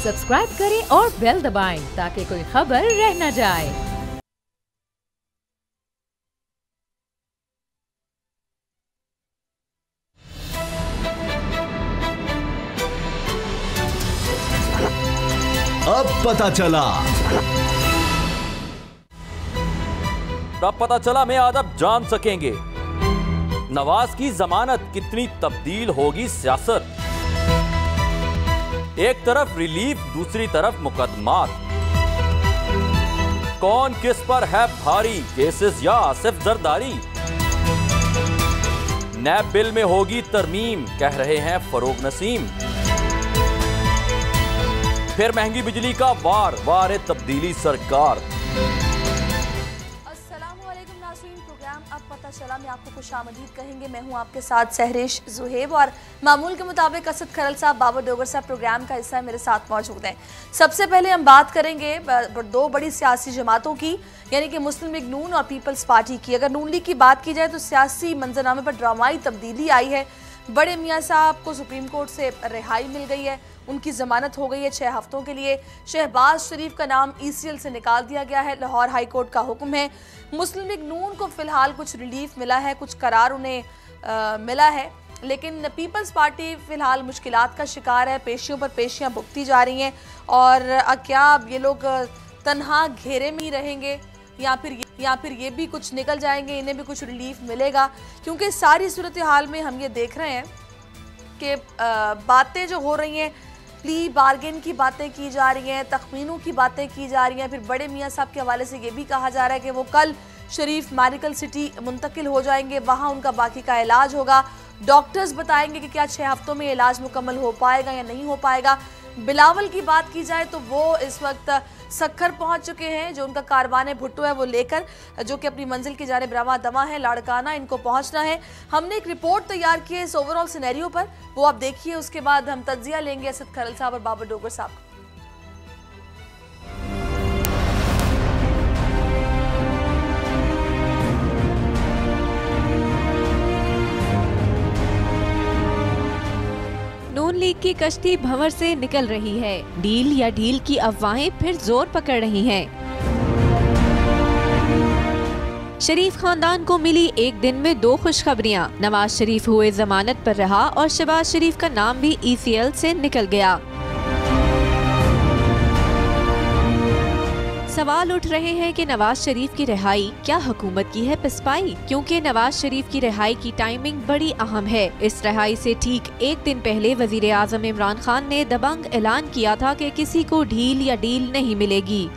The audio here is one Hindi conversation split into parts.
सब्सक्राइब करें और बेल दबाएं ताकि कोई खबर रह न जाए। अब पता चला में आज आप जान सकेंगे नवाज की जमानत कितनी तब्दील होगी सियासत। एक तरफ रिलीफ, दूसरी तरफ मुकदमात। कौन किस पर है भारी, केसेस या आसिफ जरदारी। नैब बिल में होगी तरमीम, कह रहे हैं फरोग नसीम। फिर महंगी बिजली का वार तब्दीली सरकार। प्रोग्राम अब पता चला में आपको खुशामदीद कहेंगे। मैं हूं आपके साथ सहरिश जुहेब और मामूल के मुताबिक असद खरल साहब, बाबर डोगर साहब प्रोग्राम का हिस्सा मेरे साथ मौजूद हैं। सबसे पहले हम बात करेंगे दो बड़ी सियासी जमातों की, यानी कि मुस्लिम लीग नून और पीपल्स पार्टी की। अगर नून लीग की बात की जाए तो सियासी मंजरनामे पर ड्रामाई तब्दीली आई है। बड़े मियाँ साहब को सुप्रीम कोर्ट से रिहाई मिल गई है, उनकी जमानत हो गई है 6 हफ्तों के लिए। शहबाज शरीफ का नाम ECL से निकाल दिया गया है, लाहौर हाई कोर्ट का हुक्म है। मुस्लिम लीग नून को फिलहाल कुछ रिलीफ मिला है, कुछ करार उन्हें मिला है, लेकिन पीपल्स पार्टी फिलहाल मुश्किलात का शिकार है। पेशियों पर पेशियां भुगती जा रही हैं और क्या अब ये लोग तन्हा घेरे में ही रहेंगे या फिर ये भी कुछ निकल जाएंगे, इन्हें भी कुछ रिलीफ मिलेगा। क्योंकि सारी सूरत हाल में हम ये देख रहे हैं कि बातें जो हो रही हैं, प्ली बार्गेन की बातें की जा रही हैं, तखमीनों की बातें की जा रही हैं। फिर बड़े मियाँ साहब के हवाले से ये भी कहा जा रहा है कि वो कल शरीफ मेडिकल सिटी मुंतकिल हो जाएंगे, वहाँ उनका बाकी का इलाज होगा। डॉक्टर्स बताएंगे कि क्या 6 हफ्तों में इलाज मुकम्मल हो पाएगा या नहीं हो पाएगा। बिलावल की बात की जाए तो वो इस वक्त सक्खर पहुंच चुके हैं, जो उनका कारवान भुट्टो है वो लेकर, जो कि अपनी मंजिल की जानिब रवा दवा है। लाड़काना इनको पहुंचना है। हमने एक रिपोर्ट तैयार की है इस ओवरऑल सिनेरियो पर, वो आप देखिए। उसके बाद हम तज्जिया लेंगे असद खरल साहब और बाबर डोगर साहब। नून लीग की कश्ती भंवर से निकल रही है। डील या ढील की अफवाहें फिर जोर पकड़ रही हैं। शरीफ खानदान को मिली एक दिन में 2 खुशखबरियां। नवाज शरीफ हुए जमानत पर रहा और शहबाज शरीफ का नाम भी ECL से निकल गया। सवाल उठ रहे हैं कि नवाज शरीफ की रिहाई क्या हुकूमत की है पिसपाई, क्योंकि नवाज शरीफ की रिहाई की टाइमिंग बड़ी अहम है। इस रिहाई से ठीक एक दिन पहले वजीर आजम इमरान खान ने दबंग ऐलान किया था कि किसी को ढील या डील नहीं मिलेगी।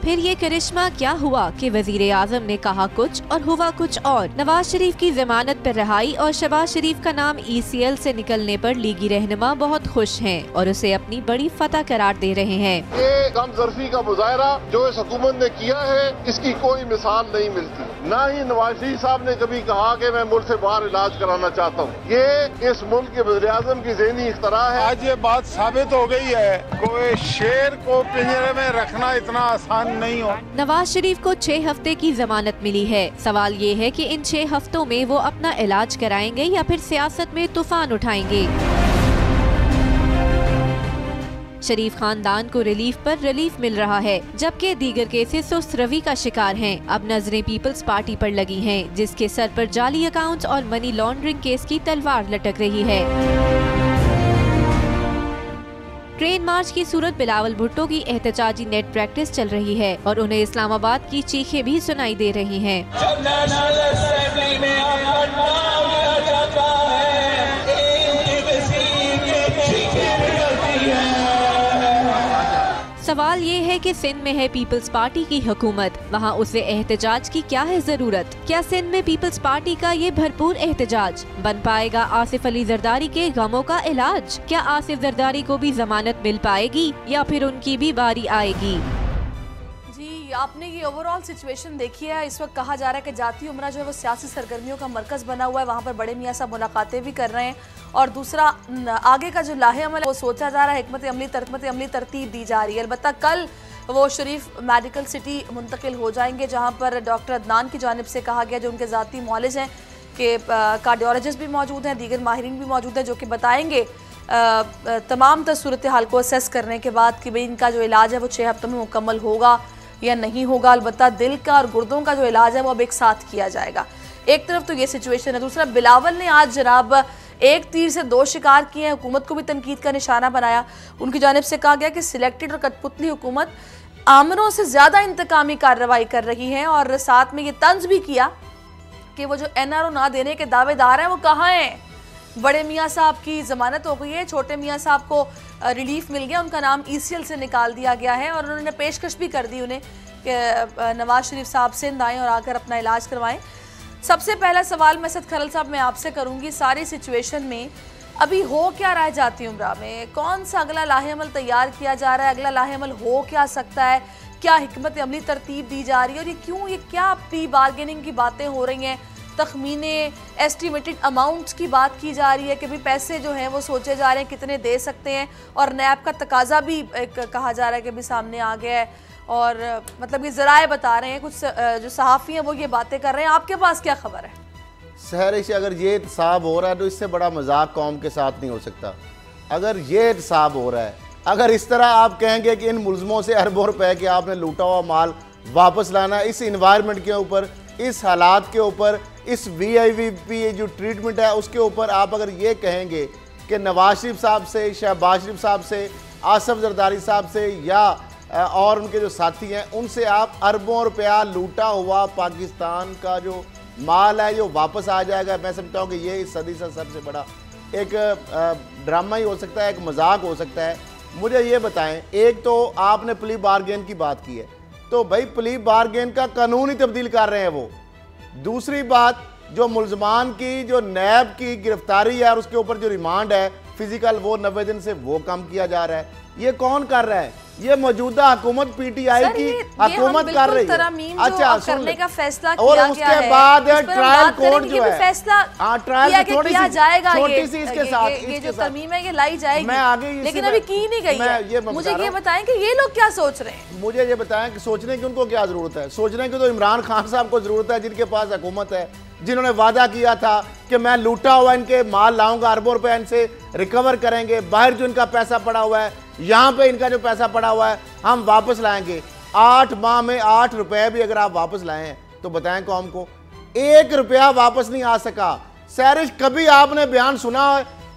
फिर ये करिश्मा क्या हुआ कि वजीर आजम ने कहा कुछ और हुआ कुछ और। नवाज शरीफ की जमानत पर रिहाई और शहबाज शरीफ का नाम ECL से निकलने पर लीगी रहनुमा बहुत खुश हैं और उसे अपनी बड़ी फतह करार दे रहे हैं। ये कमजोरी का मुजाहरा जो इस हुकूमत ने किया है, इसकी कोई मिसाल नहीं मिलती। ना ही नवाज शरीफ साहब ने कभी कहा कि मैं मुल्क से बाहर इलाज कराना चाहता हूँ। ये इस मुल्क के वज़ीर आज़म की ज़हनी इख्तरा है। आज ये बात साबित हो गई है, कोई शेर को पिंजरे में रखना इतना आसान नहीं हो। नवाज शरीफ को 6 हफ्ते की जमानत मिली है। सवाल ये है कि इन 6 हफ्तों में वो अपना इलाज कराएंगे या फिर सियासत में तूफान उठाएंगे। शरीफ खानदान को रिलीफ पर रिलीफ मिल रहा है, जबकि दीगर केसेस सुस्त रवि का शिकार हैं। अब नजरें पीपल्स पार्टी पर लगी हैं, जिसके सर पर जाली अकाउंट्स और मनी लॉन्ड्रिंग केस की तलवार लटक रही है। ट्रेन मार्च की सूरत बिलावल भुट्टो की एहतजाजी नेट प्रैक्टिस चल रही है और उन्हें इस्लामाबाद की चीखें भी सुनाई दे रही हैं। सवाल ये है कि सिंध में है पीपल्स पार्टी की हुकूमत, वहाँ उसे एहतजाज की क्या है जरूरत। क्या सिंध में पीपल्स पार्टी का ये भरपूर एहतजाज बन पाएगा आसिफ अली जरदारी के गमों का इलाज? क्या आसिफ जरदारी को भी जमानत मिल पाएगी या फिर उनकी भी बारी आएगी? आपने ये ओवरऑल सिचुएशन देखी है। इस वक्त कहा जा रहा है कि जाती उमरा जो है वो सियासी सरगर्मियों का मरकज बना हुआ है, वहाँ पर बड़े मियाँ साहब मुलाकातें भी कर रहे हैं और दूसरा आगे का जो लाहे अमल है वो सोचा जा रहा है, हिकमत अमली तरतीब दी जा रही है। अलबत्ता कल वो शरीफ मेडिकल सिटी मुंतकिल हो जाएंगे, जहाँ पर डॉक्टर अदनान की जानिब से कहा गया, जो उनके ज़ाती मुआलिज हैं, कि कार्डियोलॉजिस्ट भी मौजूद हैं, दीगर माहिरीन भी मौजूद हैं, जो कि बताएंगे तमाम सूरत हाल को असेस करने के बाद कि भाई इनका जो इलाज है वो 6 हफ्तों में मुकम्मल होगा या नहीं होगा। अलबत्ता दिल का और गुर्दों का जो इलाज है वो अब एक साथ किया जाएगा। एक तरफ तो ये सिचुएशन है, दूसरा बिलावल ने आज जनाब एक तीर से 2 शिकार किए हैं। हुकूमत को भी तनकीद का निशाना बनाया। उनकी जानिब से कहा गया कि सिलेक्टेड और कठपुतली हुकूमत आमरों से ज़्यादा इंतकामी कार्रवाई कर रही है, और साथ में ये तंज भी किया कि वो जो NRO ना देने के दावेदार हैं वो कहाँ हैं। बड़े मियाँ साहब की ज़मानत हो गई है, छोटे मियाँ साहब को रिलीफ मिल गया, उनका नाम ECL से निकाल दिया गया है, और उन्होंने पेशकश भी कर दी उन्हें कि नवाज शरीफ साहब सिंध आएँ और आकर अपना इलाज करवाएं। सबसे पहला सवाल मैं असद खलल साहब मैं आपसे करूँगी, सारी सिचुएशन में अभी हो क्या रहा है जाती उम्रा में? कौन सा अगला लाहेअमल तैयार किया जा रहा है? अगला लाहेअमल हो क्या सकता है? क्या हिकमत अमली तरतीब दी जा रही है? और ये क्यों, ये क्या प्री बार्गेनिंग की बातें हो रही हैं, तखमीने एस्टिमेटेड अमाउंट्स की बात की जा रही है कि भाई पैसे जो हैं वो सोचे जा रहे हैं कितने दे सकते हैं, और नैब का तकाजा भी कहा जा रहा है कि भी सामने आ गया है, और मतलब ये ज़राए बता रहे हैं, कुछ जो सहाफ़ी हैं वो ये बातें कर रहे हैं। आपके पास क्या खबर है? सहरिश, अगर ये एहतसाब हो रहा है तो इससे बड़ा मजाक कौम के साथ नहीं हो सकता। अगर ये एहतसाब हो रहा है, अगर इस तरह आप कहेंगे कि इन मुलजमों से अरबों रुपए के आपने लूटा हुआ माल वापस लाना, इस इन्वायरमेंट के ऊपर, इस हालात के ऊपर, इस VIVP जो ट्रीटमेंट है उसके ऊपर आप अगर ये कहेंगे कि नवाज शरीफ साहब से, शहबाज शरीफ साहब से, आसफ जरदारी साहब से या और उनके जो साथी हैं उनसे आप अरबों रुपया लूटा हुआ पाकिस्तान का जो माल है जो वापस आ जाएगा, मैं समझता हूँ कि ये इस सदी से सबसे बड़ा एक ड्रामा ही हो सकता है, एक मजाक हो सकता है। मुझे ये बताएं, एक तो आपने प्ली बार्गेन की बात की है, तो भाई प्ली बार्गेन का कानून ही तब्दील कर रहे हैं वो। दूसरी बात, जो मुलजमान की जो नैब की गिरफ्तारी है और उसके ऊपर जो रिमांड है फिजिकल, वो 90 दिन से वो कम किया जा रहा है। ये कौन कर रहा है? ये मौजूदा हुकूमत PTI की हुकूमत कर रही है। अच्छा, करने का फैसला और किया उसके बाद ट्रायल कोर्ट जो है, फैसला ट्रायल किया जाएगा, छोटी सी इसके साथ ये जो तरमीम है ये लाई जाएगी, मैं आगे लेकिन अभी की नहीं गई है। मुझे ये बताएं कि ये लोग क्या सोच रहे हैं? मुझे ये बताएं कि सोचने की उनको क्या जरूरत है? सोचने की तो इमरान खान साहब को जरूरत है, जिनके पास हुकूमत है, जिन्होंने वादा किया था कि मैं लूटा हुआ इनके माल लाऊंगा, अरबों रुपए इनसे रिकवर करेंगे, बाहर जो इनका पैसा पड़ा हुआ है, यहाँ पे इनका जो पैसा पड़ा हुआ है हम वापस लाएंगे। 8 माह में 8 रुपए भी अगर आप वापस लाए हैं तो बताएं कौम को, 1 रुपया वापस नहीं आ सका। सहरिश, कभी आपने बयान सुना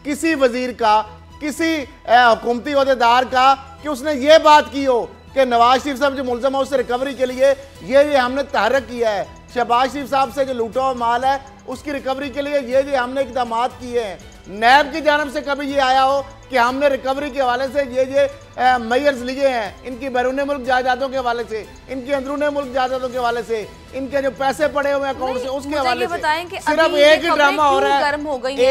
किसी वजीर का, किसी हुकूमती ओहदेदार का कि उसने ये बात की हो कि नवाज शरीफ साहब जो मुलजम है उससे रिकवरी के लिए ये हमने तहरीक किया है, शहबाज शरीफ साहब से जो लूटा हुआ माल है उसकी रिकवरी के लिए ये हमने इकदाम किए हैं? नैब की जानब से कभी ये आया हो कि हमने रिकवरी के हवाले से ये मेयर्स लिए हैं, इनकी बैरून मुल्क जायदादों के हवाले से, इनकी अंदरून मुल्क जायदादों के हवाले से, इनके जो पैसे पड़े हुए अकाउंट से उसके हवाले से? सिर्फ एक ही ड्रामा हो रहा है,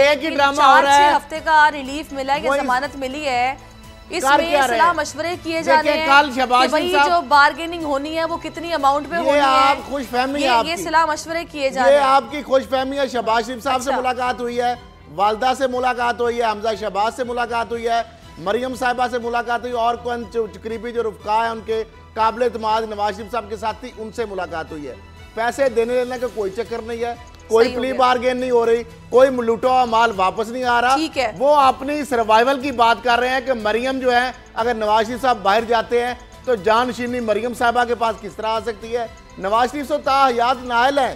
एक ही ड्रामा हो रहा है। 6 हफ्ते का रिलीफ मिला है, जमानत मिली है, इसमें सलाह मशवरे किए जा रहे हैं कि भाई जो बार्गेनिंग होनी है वो कितनी अमाउंट पे होनी है। आप खुशफहमी है, ये सलाह मशवरे किए जा रहे हैं। आपकी खुशफहमी है। शहबाज शरीफ साहब से मुलाकात हुई है, वालदा से मुलाकात हुई है, हमजा शहबाज से मुलाकात हुई है, मरियम साहिबा से मुलाकात हुई, और करीबी जो रुफका है उनके काबिल एतमाद नवाज शरीफ साहब के साथी, उनसे मुलाकात हुई है। पैसे देने लेने का कोई चक्कर नहीं है, कोई प्ली बार्गेन नहीं हो रही, कोई लूटा हुआ माल वापस नहीं आ रहा। ठीक है, वो अपनी सर्वाइवल की बात कर रहे हैं कि मरियम जो है, अगर नवाज शरीफ साहब बाहर जाते हैं तो जानशीनी मरियम साहिबा के पास किस तरह आ सकती है? नवाज शरीफ तो ताहयात नाअहल है,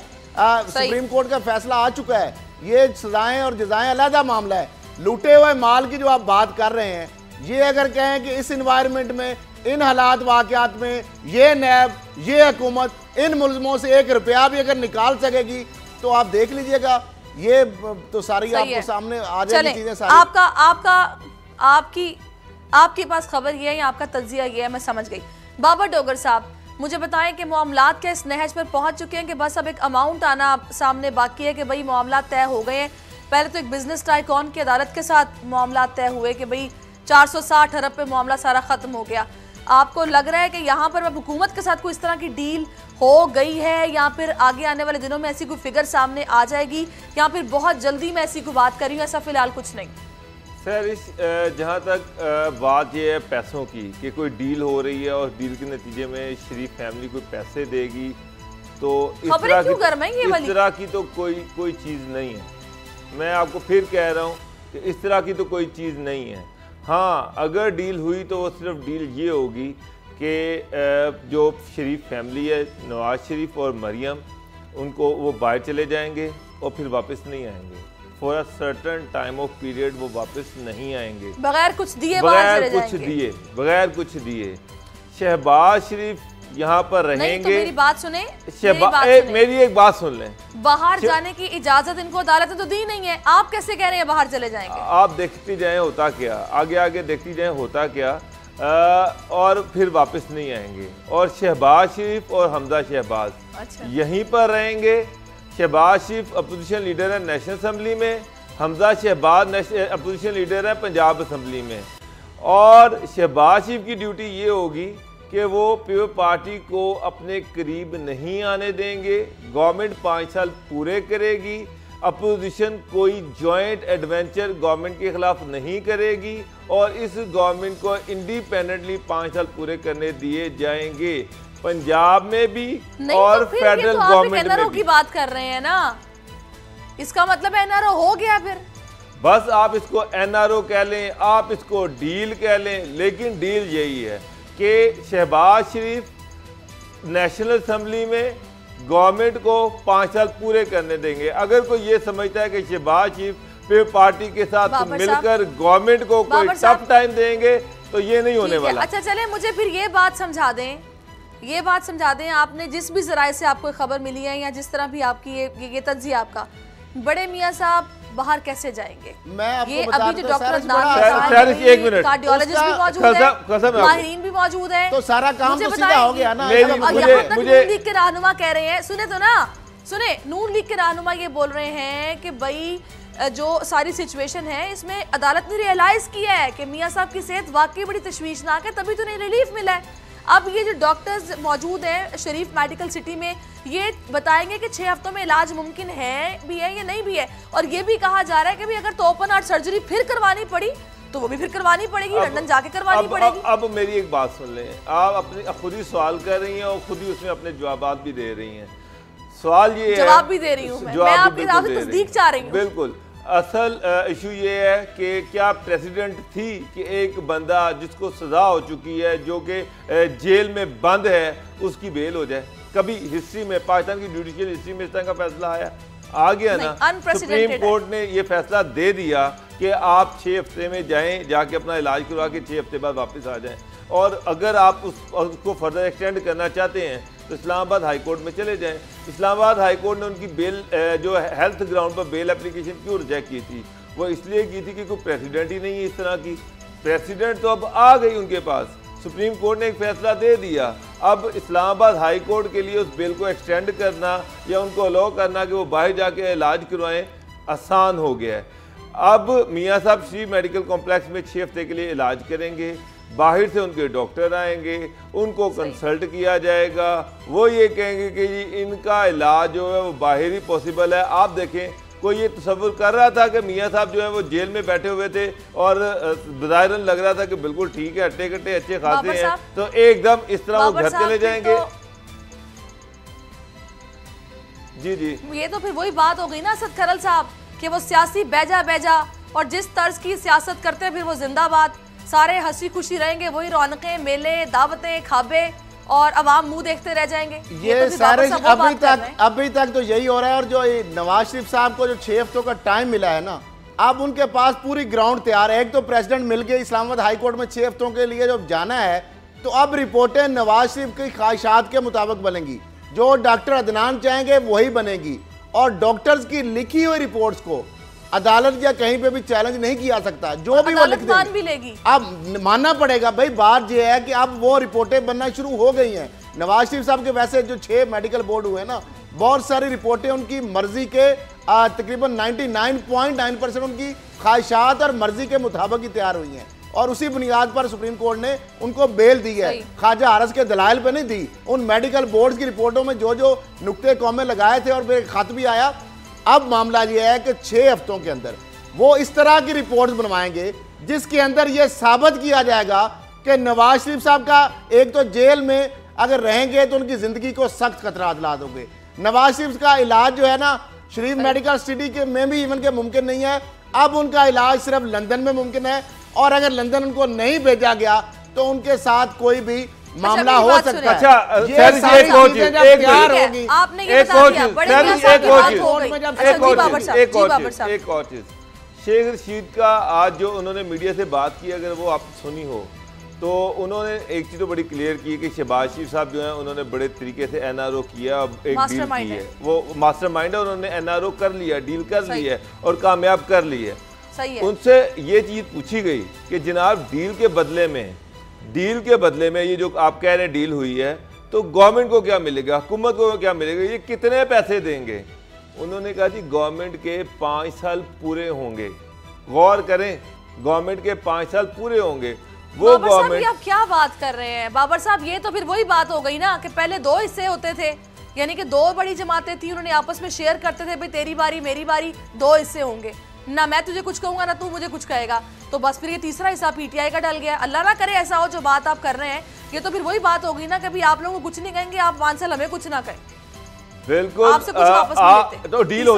सुप्रीम कोर्ट का फैसला आ चुका है, ये सजाएं और जजाएं अलहदा मामला है। लूटे हुए माल की जो आप बात कर रहे हैं, ये अगर कहें कि इस इन्वायरमेंट में, इन हालात वाकयात में ये नैब, ये हुकूमत इन मुलजमों से 1 रुपया भी अगर निकाल सकेगी तो आप देख लीजिएगा, ये तो सारी आपको सामने आ जाएगी चीजें सारी। आपके पास खबर ये है या आपका तज्जिया ये है, मैं समझ गई। बाबर डोगर साहब, मुझे बताएं कि मामलात क्या इस नहज पर पहुंच चुके हैं कि बस अब एक अमाउंट आना सामने बाकी है कि भाई मामला तय हो गए हैं? पहले तो एक बिजनेस टाइकॉन की अदालत के साथ मामला तय हुए कि भाई 460 अरब पे मामला सारा खत्म हो गया। आपको लग रहा है कि यहाँ पर अब हुकूमत के साथ कोई इस तरह की डील हो गई है, या फिर आगे आने वाले दिनों में ऐसी कोई फिगर सामने आ जाएगी, या फिर बहुत जल्दी मैं ऐसी कोई बात कर रही हूँ? ऐसा फिलहाल कुछ नहीं सर। इस जहाँ तक बात ये है पैसों की कि कोई डील हो रही है और डील के नतीजे में शरीफ फैमिली कोई पैसे देगी, तो इस तरह की तो कोई चीज़ नहीं है। मैं आपको फिर कह रहा हूँ कि इस तरह की तो कोई चीज़ नहीं है। हाँ, अगर डील हुई तो वो सिर्फ डील ये होगी कि जो शरीफ फैमिली है, नवाज शरीफ और मरियम, उनको वो बाहर चले जाएंगे और फिर वापस नहीं आएंगे। For a certain time of period वो वापस नहीं आएंगे, बगैर कुछ दिए, बगैर कुछ दिए। शहबाज शरीफ यहाँ पर रहेंगे। नहीं, तो मेरी बात सुने, मेरी एक बात सुन लें। बाहर जाने की इजाजत इनको अदालत ने तो दी नहीं है, आप कैसे कह रहे हैं बाहर चले जाएंगे? आप देखती जाएं होता क्या, आगे आगे देखती जाएं होता क्या, और फिर वापस नहीं आएंगे। और शहबाज शरीफ और हमजा शहबाज यहीं पर रहेंगे। शहबाज शरीफ अपोजिशन लीडर है नेशनल असम्बली में, हमजा शहबाज अपोजिशन लीडर है पंजाब असम्बली में। और शहबाज शरीफ की ड्यूटी ये होगी कि वो पीपल पार्टी को अपने करीब नहीं आने देंगे। गवर्नमेंट 5 साल पूरे करेगी, अपोजिशन कोई जॉइंट एडवेंचर गवर्नमेंट के खिलाफ नहीं करेगी और इस गवर्नमेंट को इंडिपेंडेंटली 5 साल पूरे करने दिए जाएंगे, पंजाब में भी और तो फेडरल गवर्नमेंट में भी। की बात कर रहे हैं ना, इसका मतलब एनआरओ हो गया फिर। बस आप इसको एनआरओ कह लें, आप इसको डील कह लें, लेकिन डील यही है कि शहबाज शरीफ नेशनल असम्बली में गवर्नमेंट को 5 साल पूरे करने देंगे। अगर कोई ये समझता है कि शहबाज शरीफ पीपल पार्टी के साथ मिलकर गवर्नमेंट को कोई टफ टाइम देंगे, तो ये नहीं होने वाला। अच्छा चले, मुझे फिर ये बात समझा दें, आपने जिस भी जराए से आपको खबर मिली है या जिस तरह भी आपकी ये तज्जिया आपका, बड़े मियाँ साहब बाहर कैसे जाएंगे? मैं आपको ये बता अभी जो डॉक्टर कार्डियोलॉजिस्ट भी मौजूद है, माहिरीन भी मौजूद है, तो सारा काम तो सीधा हो गया ना। नून लीग के रहनुमा कह रहे हैं, सुने नून लीग के रहनुमा ये बोल रहे हैं कि भाई जो सारी सिचुएशन है इसमें अदालत ने रियलाइज किया है कि मियाँ साहब की सेहत वाकई बड़ी तशवीशनाक है, तभी तो नहीं रिलीफ मिला है। अब ये जो डॉक्टर्स मौजूद हैं शरीफ मेडिकल सिटी में, ये बताएंगे कि 6 हफ्तों में इलाज मुमकिन है भी है या नहीं भी है। और ये भी कहा जा रहा है कि भी अगर तो ओपन हार्ट सर्जरी फिर करवानी पड़ी तो वो भी फिर करवानी पड़ेगी, लंदन जाके करवानी पड़ेगी। अब मेरी एक बात सुन लें, आप अपनी खुद ही सवाल कर रही हैं और खुद ही उसमें अपने जवाब भी दे रही हैं। सवाल ये जवाब भी दे रही हूँ मैं आपकी तस्दीक चाह रही हूँ। बिल्कुल, असल इशू ये है कि क्या प्रेसिडेंट थी कि एक बंदा जिसको सजा हो चुकी है, जो कि जेल में बंद है, उसकी बेल हो जाए? कभी हिस्ट्री में, पाकिस्तान की जुडिशियल हिस्ट्री में इस तरह का फैसला आया? आ गया ना। सुप्रीम कोर्ट ने ये फैसला दे दिया कि आप 6 हफ्ते में जाएं, जाके अपना इलाज करवा के 6 हफ्ते बाद वापस आ जाएं। और अगर आप उसको फर्दर एक्सटेंड करना चाहते हैं तो इस्लामाबाद हाई कोर्ट में चले जाएं। इस्लामाबाद हाई कोर्ट ने उनकी बेल जो हेल्थ ग्राउंड पर बेल एप्लीकेशन क्यों रिजेक्ट की थी? वो इसलिए की थी कि कोई प्रेसिडेंट ही नहीं है इस तरह की। प्रेसिडेंट तो अब आ गई उनके पास, सुप्रीम कोर्ट ने एक फैसला दे दिया। अब इस्लामाबाद हाई कोर्ट के लिए उस बेल को एक्सटेंड करना या उनको अलाउ करना कि वो बाहर जाके इलाज करवाएं आसान हो गया है। अब मियाँ साहब शरीफ मेडिकल कॉम्प्लेक्स में 6 हफ्ते के लिए इलाज करेंगे, बाहर से उनके डॉक्टर आएंगे, उनको कंसल्ट किया जाएगा, वो ये कहेंगे कि जी इनका इलाज जो है वो बाहर ही पॉसिबल है। आप देखें, कोई ये तसव्वुर कर रहा था कि मियाँ साहब जो है वो जेल में बैठे हुए थे और बज़ाहिरन लग रहा था कि बिल्कुल ठीक है, हट्टे कट्टे अच्छे खासे हैं, तो एकदम इस तरह वो घर चले जाएंगे? जी जी, ये तो फिर वही बात हो गई ना असद खरल साहब कि वो सियासी बैजा और जिस तर्ज की सियासत करते हैं फिर वो जिंदाबाद, सारे हंसी खुशी रहेंगे, वही रौनकें, मेले, दावतें, खाबे और अवाम मुंह देखते रह जाएंगे। ये तो सारे अभी तक तो यही हो रहा है। और जो नवाज शरीफ साहब को जो 6 हफ्तों का टाइम मिला है ना, अब उनके पास पूरी ग्राउंड तैयार है। एक तो प्रेसिडेंट मिल गए, इस्लामाबाद हाई कोर्ट में 6 हफ्तों के लिए जब जाना है, तो अब रिपोर्टें नवाज शरीफ की ख्वाहिशात के मुताबिक बनेंगी, जो डॉक्टर अदनान चाहेंगे वही बनेगी। और डॉक्टर्स की लिखी हुई रिपोर्ट्स को अदालत या कहीं पे भी चैलेंज नहीं किया सकता, जो भी वो लिख देंगे। अब मानना पड़ेगा भाई, बात ये है कि अब वो रिपोर्टें बनना शुरू हो गई हैं। नवाज शरीफ साहब के वैसे जो 6 मेडिकल बोर्ड हुए ना, बहुत सारी रिपोर्टें उनकी मर्जी के तकरीबन 99.9% उनकी ख्वाहिशात और मर्जी के मुताबिक ही तैयार हुई हैं। और उसी बुनियाद पर सुप्रीम कोर्ट ने उनको बेल दी है, ख्वाजा हारस के दलाइल पे नहीं दी। उन मेडिकल बोर्ड की रिपोर्टों में जो जो नुक्ते कौमे लगाए थे और फिर खत भी आया। अब मामला यह है कि 6 हफ्तों के अंदर वो इस तरह की रिपोर्ट्स बनवाएंगे जिसके अंदर यह साबित किया जाएगा कि नवाज शरीफ साहब का एक तो जेल में अगर रहेंगे तो उनकी जिंदगी को सख्त खतरा लाद होंगे। नवाज शरीफ का इलाज जो है ना, शरीफ मेडिकल सिटी के में भी इवन के मुमकिन नहीं है। अब उनका इलाज सिर्फ लंदन में मुमकिन है, और अगर लंदन उनको नहीं भेजा गया तो उनके साथ कोई भी मामला हो सकता है। अच्छा, ये सारी चीजें जब तैयार होगी, आपने ये बता दिया, बड़े मियां साहब की बात हो गई। अच्छा जी बाबर साहब, जी बाबर साहब। एक और चीज, शेख रशीद का आज जो उन्होंने मीडिया से बात की, अगर वो आप सुनी हो तो उन्होंने एक चीज तो बड़ी क्लियर की कि शहबाज शरीफ साहब जो है उन्होंने बड़े तरीके से एनआरओ किया, एक डील की है, वो मास्टरमाइंड है, उन्होंने एनआरओ कर लिया, डील कर ली है और कामयाब कर ली है। सही है। उनसे ये चीज पूछी गई कि जनाब डील के बदले में ये जो आप कह रहे हैं डील हुई है, तो गवर्नमेंट को क्या मिलेगा, हुकूमत को क्या मिलेगा, ये कितने पैसे देंगे? उन्होंने कहा जी गवर्नमेंट के 5 साल पूरे होंगे। गौर करें, गवर्नमेंट के 5 साल पूरे होंगे। वो गवर्नमेंट, आप क्या बात कर रहे हैं बाबर साहब? ये तो फिर वही बात हो गई ना कि पहले 2 हिस्से होते थे, यानी कि 2 बड़ी जमातें थी, उन्होंने आपस में शेयर करते थे, भाई तेरी बारी मेरी बारी, 2 हिस्से होंगे ना, मैं तुझे कुछ कहूंगा ना तू मुझे कुछ कहेगा। तो बस फिर ये तीसरा हिस्सा पीटीआई का डल गया। अल्लाह ना करे ऐसा हो जो बात आप कर रहे हैं। ये तो फिर वही बात होगी ना, कभी आप लोगों को कुछ नहीं कहेंगे, आप 5 साल हमें कुछ ना कहें। बिल्कुल। आपसे कुछ वापस नहीं लेते। तो डील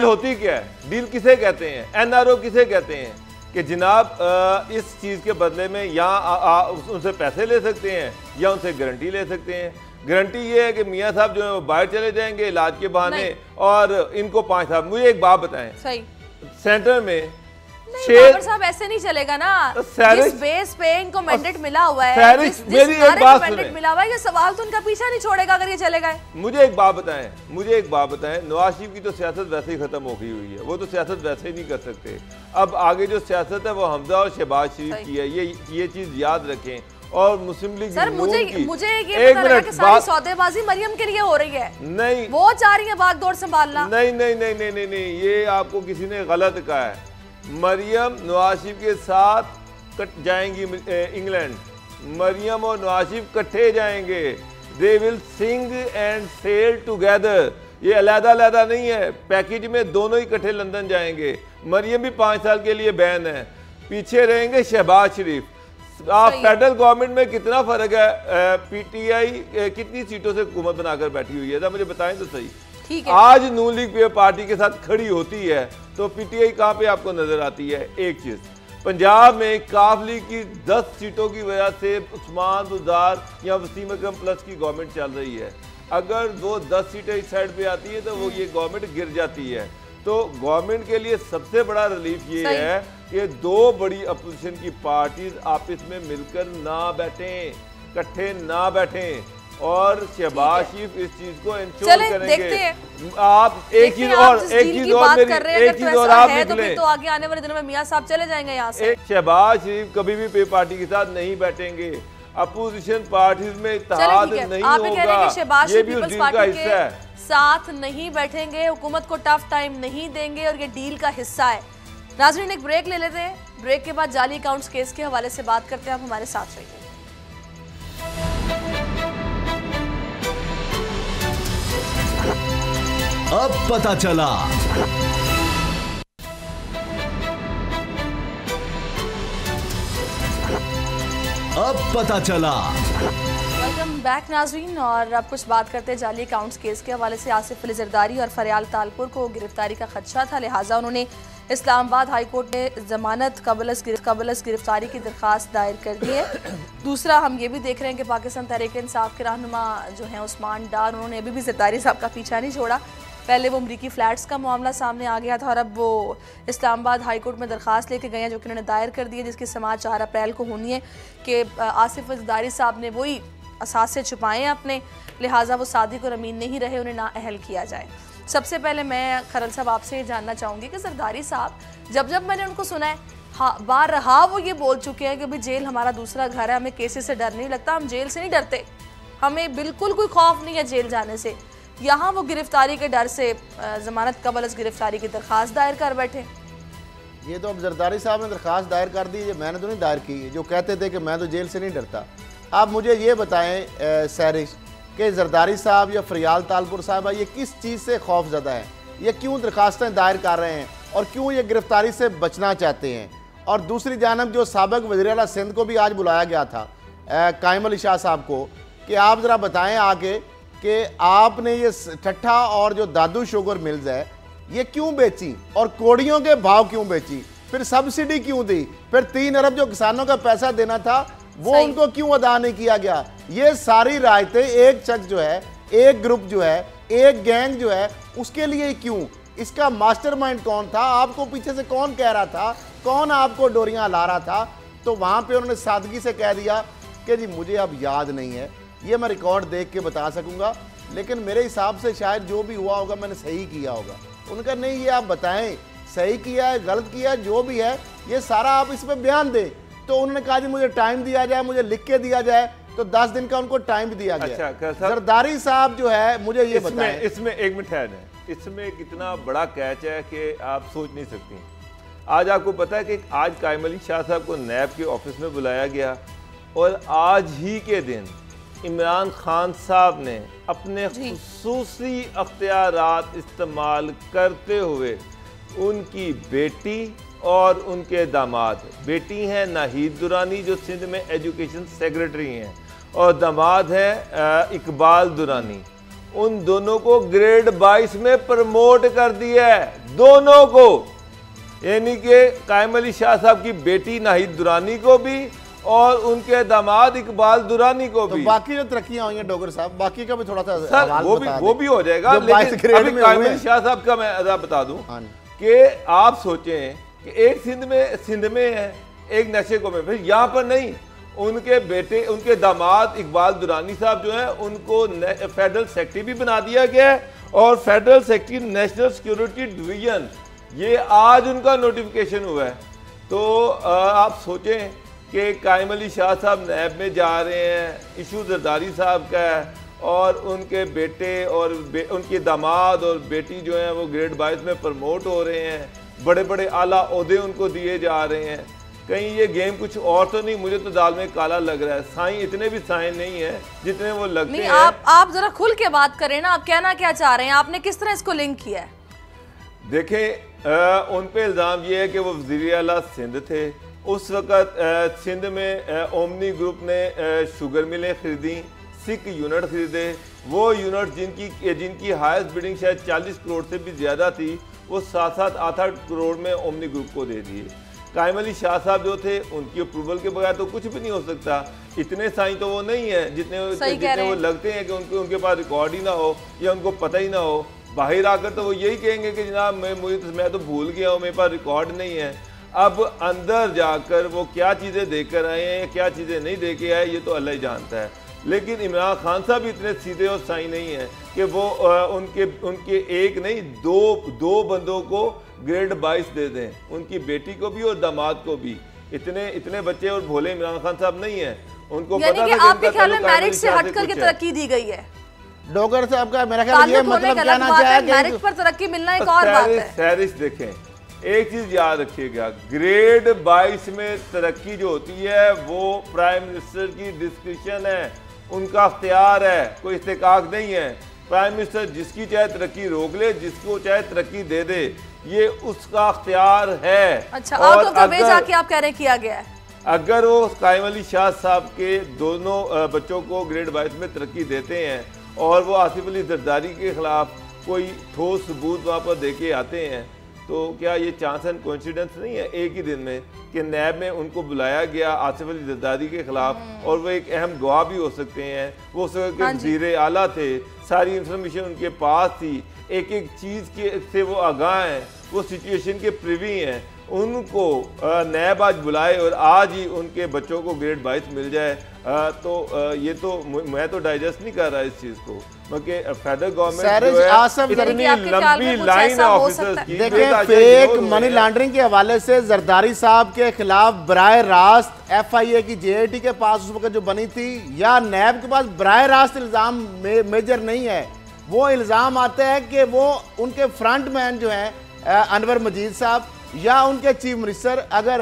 होती क्या है? डील किसे कहते हैं? एनआरओ किसे कहते हैं? कि जनाब इस चीज के बदले में या उनसे पैसे ले सकते हैं या उनसे गारंटी ले सकते हैं। गारंटी ये है कि मियाँ साहब जो है वो बाहर चले जाएंगे इलाज के बहाने, और इनको 5 साल। मुझे एक बात बताएं, सही सेंटर में बाबर साहब ऐसे नहीं चलेगा ना, जिस बेस पे इनको मैंडेट मिला हुआ है, मेरी एक बात मैंडेट मिला हुआ है, ये सवाल तो उनका पीछा नहीं छोड़ेगा अगर ये चलेगा। मुझे एक बात बताएं, नवाज शरीफ की तो सियासत वैसे ही खत्म हो गई हुई है, वो तो सियासत वैसे ही नहीं कर सकते। अब आगे जो सियासत है वो हमजा और शहबाज शरीफ की है, ये चीज याद रखें। और मुस्लिम लीग सर मुझे ये पता लगा कि सारी सौदेबाजी मरियम के लिए हो रही है। नहीं, वो चाह रही है भागदौड़ संभालना। नहीं, ये आपको किसी ने गलत कहा है। मरियम नवाज शरीफ के साथ कट जाएंगी इंग्लैंड, मरियम और नवाज शरीफ इकट्ठे जाएंगे, they will sing and sail together. ये अलग-अलग नहीं है, पैकेज में दोनों ही इकट्ठे लंदन जाएंगे। मरियम भी 5 साल के लिए बैन है, पीछे रहेंगे शहबाज शरीफ। आप फेडरल गवर्नमेंट में कितना फर्क है? पीटीआई कितनी सीटों से हुकूमत बनाकर बैठी हुई है, मुझे बताएं तो सही। आज नून लीग पार्टी के साथ खड़ी होती है तो पीटीआई कहां पे आपको नजर आती है? एक चीज, पंजाब में काफ लीग की 10 सीटों की वजह से उस्मान बुज़दार या वसीम अकरम प्लस की गवर्नमेंट चल रही है। अगर वो 10 सीटें इस साइड पे आती है तो वो ये गवर्नमेंट गिर जाती है। तो गवर्नमेंट के लिए सबसे बड़ा रिलीफ ये है कि 2 बड़ी अपोजिशन की पार्टीज आपस में मिलकर ना बैठें, इकट्ठे ना बैठें, और शहबाज शरीफ इस चीज को इंश्योर करेंगे। आप एक चीज और आप निकले तो आगे आने वाले दिनों में मियां साहब चले जाएंगे यहाँ से। शहबाज शरीफ कभी भी पार्टी के साथ नहीं बैठेंगे, अपोजिशन पार्टीज में इत्तेहाद नहीं होगा, ये भी उस डील का हिस्सा है। साथ नहीं बैठेंगे, हुकूमत को टफ टाइम नहीं देंगे, और ये डील का हिस्सा है। नाज़रीन एक ब्रेक ले लेते हैं, ब्रेक के बाद जाली अकाउंट्स केस के हवाले से बात करते हैं। आप हमारे साथ रहिए। अब पता चला। वेलकम बैक नाज़रीन, और अब कुछ बात करते हैं जाली अकाउंट्स केस के हवाले से। आसिफ अली जरदारी और फरियाल तालपुर को गिरफ्तारी का खदशा था, लिहाजा उन्होंने इस्लामाबाद हाई कोर्ट में जमानत कबलस गिरफ्तारी की दरख्वास्त दायर कर दी है। दूसरा हम ये भी देख रहे हैं कि पाकिस्तान तहरीक इंसाफ के रहनुमा जो हैं उस्मान डार, उन्होंने अभी भी जरदारी साहब का पीछा नहीं छोड़ा। पहले वो अमरीकी फ्लैट्स का मामला सामने आ गया था, और अब वो इस्लामाबाद हाई कोर्ट में दरख्वास्त लेके गए हैं जो कि उन्होंने दायर कर दी है, जिसकी समाअत 4 अप्रैल को होनी है कि आसिफ जरदारी साहब ने वही असासे छुपाए हैं अपने, लिहाजा वो सादिक और अमीन नहीं रहे, उन्हें नाअहल किया जाए। सबसे पहले मैं खरल साहब आपसे ये जानना चाहूँगी कि जरदारी साहब जब मैंने उनको सुना है बारहा वो ये बोल चुके हैं कि भाई जेल हमारा दूसरा घर है, हमें केसेस से डर नहीं लगता, हम जेल से नहीं डरते, हमें बिल्कुल कोई खौफ नहीं है जेल जाने से। यहाँ वो गिरफ्तारी के डर से जमानत कबलस गिरफ्तारी की दरख्वास्त दायर कर बैठे। ये तो अब जरदारी साहब ने दरख्वास्त दायर कर दी है, मैंने तो नहीं दायर की, जो कहते थे कि मैं तो जेल से नहीं डरता। आप मुझे ये बताएं सहरिश कि जरदारी साहब या फरियाल तालपुर साहब ये किस चीज़ से खौफजदा है, ये क्यों दरख्वास्तें दायर कर रहे हैं और क्यों ये गिरफ्तारी से बचना चाहते हैं? और दूसरी जानब जो साबिक वज़ीर-ए-आला सिंध को भी आज बुलाया गया था कायम अली शाह साहब को, कि आप ज़रा बताएं आगे कि आपने ये ठट्ठा और जो दादू शुगर मिल्स है ये क्यों बेची और कोड़ियों के भाव क्यों बेची, फिर सब्सिडी क्यों दी, फिर 3 अरब जो किसानों का पैसा देना था वो उनको क्यों अदा नहीं किया गया। ये सारी रायतें एक शख्स जो है, एक ग्रुप जो है, एक गैंग जो है, उसके लिए क्यों, इसका मास्टरमाइंड कौन था, आपको पीछे से कौन कह रहा था, कौन आपको डोरियां ला रहा था। तो वहां पे उन्होंने सादगी से कह दिया कि जी मुझे अब याद नहीं है, ये मैं रिकॉर्ड देख के बता सकूंगा, लेकिन मेरे हिसाब से शायद जो भी हुआ होगा मैंने सही किया होगा। उनका नहीं, ये आप बताएं सही किया है गलत किया है, जो भी है ये सारा आप इस पर बयान दें। तो उन्होंने कहा जी मुझे टाइम दिया जाए, मुझे लिख के दिया जाए, तो 10 दिन का उनको टाइम भी दिया गया। अच्छा, जरदारी साहब जो है मुझे ये बताएं, इसमें एक मिनट है, इसमें कितना बड़ा कैच है कि आप सोच नहीं सकती। आज आपको पता है कि आज कायम अली शाह साहब को नैब के ऑफिस में बुलाया गया और आज ही के दिन इमरान खान साहब ने अपने खुसूसी अख्तियारात इस्तेमाल करते हुए उनकी बेटी और उनके दामाद, बेटी हैं नाहिद दुरानी जो सिंध में एजुकेशन सेक्रेटरी हैं और दामाद है इकबाल दुरानी, उन दोनों को ग्रेड 22 में प्रमोट कर दिया है, दोनों को, यानी कि कायम अली शाह साहब की बेटी नाहिद दुरानी को भी और उनके दामाद इकबाल दुरानी को भी। तो बाकी जो तरक्कियां हुई हैं डोगर साहब, बाकी का भी थोड़ा सा सर वो भी हो जाएगा, लेकिन अभी कायम अली शाह साहब का मैं बता दूं कि आप सोचें कि एक सिंध में है, एक नशे को में, फिर यहाँ पर नहीं, उनके बेटे उनके दामाद इकबाल दुरानी साहब जो है उनको फेडरल सेक्रेटरी भी बना दिया गया है और federal secretary national security division, ये आज उनका नोटिफिकेशन हुआ है। तो आप सोचें कि कायम अली शाह साहब नैब में जा रहे हैं, इशू जरदारी साहब का है और उनके बेटे और उनके दामाद और बेटी जो है वो ग्रेड 22 में प्रमोट हो रहे हैं, बड़े बड़े आला ओहदे उनको दिए जा रहे हैं। कहीं ये गेम कुछ और तो नहीं, मुझे तो दाल में काला लग रहा है। साईं इतने भी साईं नहीं है जितने वो लगते नहीं, हैं। आप जरा खुल के बात करें ना, आप कहना क्या चाह रहे हैं, आपने किस तरह इसको लिंक किया है? देखें, उन पे इल्ज़ाम ये है कि वो वज़ीर आला सिंध थे, उस वक़्त सिंध में ओमनी ग्रुप ने शुगर मिलें खरीदी, सिक यूनिट खरीदे, वो यूनिट जिनकी हाईएस्ट बिडिंग शायद 40 करोड़ से भी ज़्यादा थी, वो 7-8 करोड़ में ओमनी ग्रुप को दे दिए। कायम अली शाह साहब जो थे उनकी अप्रूवल के बगैर तो कुछ भी नहीं हो सकता। इतने साईं तो वो नहीं है जितने वो लगते हैं कि उनके पास रिकॉर्ड ही ना हो या उनको पता ही ना हो। बाहर आकर तो वो यही कहेंगे कि जनाब मैं तो भूल गया हूँ, मेरे पास रिकॉर्ड नहीं है। अब अंदर जाकर वो क्या चीज़ें देकर आए हैं, क्या चीज़ें नहीं दे के आए, ये तो अल्लाह ही जानता है। लेकिन इमरान खान साहब इतने सीधे और साईं नहीं है कि वो उनके एक नहीं दो बंदों को ग्रेड 22 दे दें, उनकी बेटी को भी और दामाद को भी। इतने बच्चे और भोले इमरान खान साहब नहीं है, उनको पता था कि आपके ख्याल में मेरिट से हटकर के तरक्की दी गई है। डोगर साहब का मेरा ख्याल ये मतलब कहना चाहिए कि मेरिट पर तरक्की मिलना एक और बात है। फहरिस्त देखें, एक चीज याद रखिएगा, ग्रेड 22 में तरक्की जो होती है वो प्राइम मिनिस्टर की डिस्क्रिप्शन है, उनका अख्तियार है, कोई इस्तेकाक नहीं है। प्राइम मिनिस्टर जिसकी चाहे तरक्की रोक ले, जिसको चाहे तरक्की दे दे, ये उसका अख्तियार है। अच्छा, और तो कभी जाके आप कह रहे किया गया है। अगर वो कायम अली शाह साहब के दोनों बच्चों को ग्रेड 22 में तरक्की देते हैं और वो आसिफ अली जरदारी के खिलाफ कोई ठोस सबूत वहाँ पर दे के आते हैं, तो क्या ये चांस एंड कोइंसिडेंस नहीं है एक ही दिन में कि नैब में उनको बुलाया गया आसिफ अली जरदारी के खिलाफ और वो एक अहम गवाह भी हो सकते हैं। वो वज़ीर आला थे, सारी इंफॉर्मेशन उनके पास थी, एक एक चीज़ के से वो आगाह हैं, वो सिचुएशन के प्रिवी हैं। उनको नैब आज बुलाए और आज ही उनके बच्चों को ग्रेड 22 मिल जाए, तो ये तो मैं तो डाइजेस्ट नहीं कर रहा इस चीज़ को, क्योंकि फेडरल गवर्नमेंट इतनी लंबी लाइन है ऑफिसर्स की। देखें, फेक मनी लॉन्ड्रिंग के हवाले से जरदारी साहब के खिलाफ बराह रास्त FIA की JIT के पास उस वक्त जो बनी थी या नैब के पास बराह रास्त इल्ज़ाम मेजर नहीं है। वो इल्ज़ाम आता है कि वो उनके फ्रंट मैन जो हैं अनवर मजीद साहब या उनके चीफ मिनिस्टर, अगर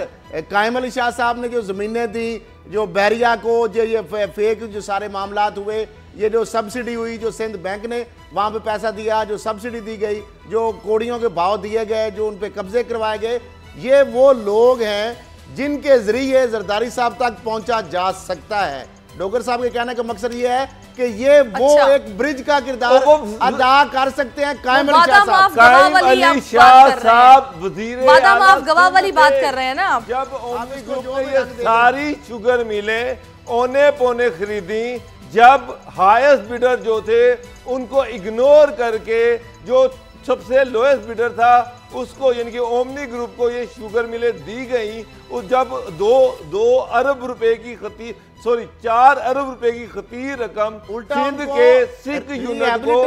कायम अली शाह साहब ने जो ज़मीनें दी, जो बहरिया को जो ये फेक जो सारे मामलात हुए, ये जो सब्सिडी हुई, जो सिंध बैंक ने वहाँ पे पैसा दिया, जो सब्सिडी दी गई, जो कोड़ियों के भाव दिए गए, जो उन पे कब्जे करवाए गए, ये वो लोग हैं जिनके ज़रिए जरदारी साहब तक पहुँचा जा सकता है। डोगर साहब के कहने का मकसद ये है कि ये वो अच्छा। एक ब्रिज का किरदार अदा कर सकते हैं कायम अली शाह साहब। कायम अली शाह साहब वजीर बादाम आप गवाह वाली बात कर रहे हैं ना आप। जब ओमनी ग्रुप ने ये सारी शुगर मिलें औने पौने खरीदी, जब हाईएस्ट बिडर जो थे उनको इग्नोर करके जो सबसे लोएस्ट बिडर था उसको यानी कि ओमनी ग्रुप को ये शुगर मिलें दी गई, जब 2 अरब रुपए की खती 4 अरब रुपए की खतीर रकम सिंध के सिख यूनिट को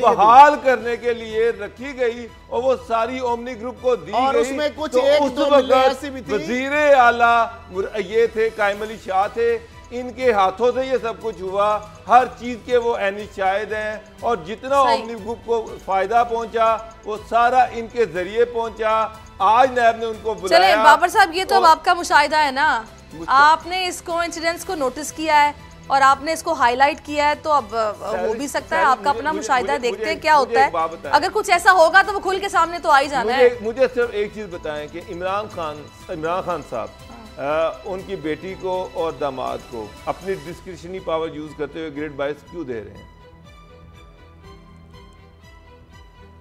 बहाल करने के लिए रखी गई और वो सारी ओमनी ग्रुप को दी और गई। उसमें कुछ तो एक उस दो वक्त ऐसी भी थी। वजीर आला ये थे कायम अली शाह थे, इनके हाथों से ये सब कुछ हुआ, हर चीज के वो ऐनी शाहिद हैं और जितना ओमनी ग्रुप को फायदा पहुंचा वो सारा इनके जरिए पहुंचा। आज नैब ने उनको बुलाया। चले बाबर साहब, ये तो अब आपका मुशाहिदा है ना, आपने इस कोइंसिडेंस को नोटिस किया है और आपने इसको हाईलाइट किया है, तो अब हो भी सकता है आपका अपना मुशाहिदा है, देखते हैं क्या होता है। अगर कुछ ऐसा होगा तो वो खुल के सामने तो आ ही जाना है। मुझे सिर्फ एक चीज बताएं कि इमरान खान साहब उनकी बेटी को और दामाद को अपनी डिस्क्रिशनरी पावर यूज करते हुए ग्रेड 22 क्यों दे रहे हैं?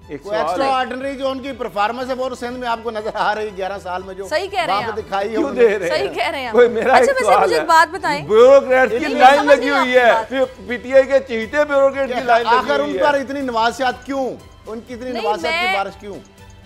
एक्स्ट्रा ऑर्डिनरी जो उनकी परफॉर्मेंस है वो सिंध में आपको नजर आ रही 11 साल में जो सही कह रहे हैं दिखाई क्यों दे रहे हैं? सही कह रहे हैं कोई मेरा अच्छा वैसे मुझे एक बात बताएं, ब्यूरोक्रेट की लाइन लगी हुई है, फिर पीटीआई के चीते ब्यूरोक्रेट की लाइन लगी हुई है। आखिर उन पर इतनी नवासियात क्यों, उनकी इतनी नवासियात की बारिश क्यों?